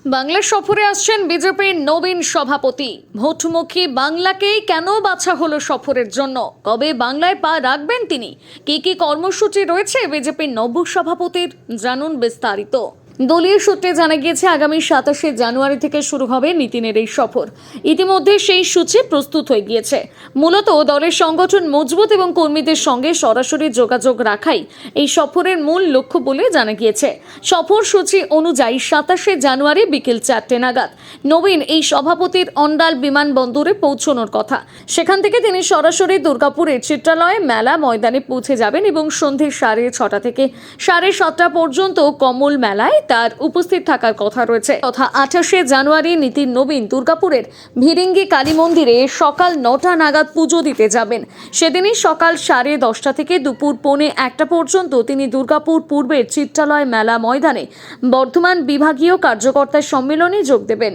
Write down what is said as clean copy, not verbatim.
বাংলা সফরে আসছেন বিজেপির নবীন সভাপতি। ভোটমুখী বাংলাকেই কেন বাছা হলো সফরের জন্য? কবে বাংলায় পা রাখবেন তিনি? কি কর্মসূচি রয়েছে বিজেপির নব সভাপতির? জানুন বিস্তারিত। দলীয় সূত্রে জানা গিয়েছে, আগামী 27শে জানুয়ারি থেকে শুরু হবে নীতিনের এই সফর। ইতিমধ্যে সেই সূচি প্রস্তুত হয়ে গিয়েছে। মূলত দলের সংগঠন মজবুত এবং কর্মীদের সঙ্গে সরাসরি যোগাযোগ রাখাই এই সফরের মূল লক্ষ্য বলে জানা গিয়েছে। সফর সূচি অনুযায়ী 27শে জানুয়ারি বিকেল 4টে নাগাদ নবীন এই সভাপতির অন্ডাল বিমানবন্দরে পৌঁছানোর কথা। সেখান থেকে তিনি সরাসরি দুর্গাপুরের চিত্রালয় মেলা ময়দানে পৌঁছে যাবেন এবং সন্ধ্যে 6:30 থেকে 7:30 পর্যন্ত কমল মেলায় তার উপস্থিত থাকার কথা রয়েছে। তথা 28শে জানুয়ারি নীতিন নবীন দুর্গাপুরের ভিরিঙ্গি কালী মন্দিরে সকাল 9টা নাগাদ পুজো দিতে যাবেন। সেদিনই সকাল 10:30 থেকে দুপুর 1:45 পর্যন্ত তিনি দুর্গাপুর পূর্বের চিত্রালয় মেলা ময়দানে বর্ধমান বিভাগীয় কার্যকর্তা সম্মেলনে যোগ দেবেন।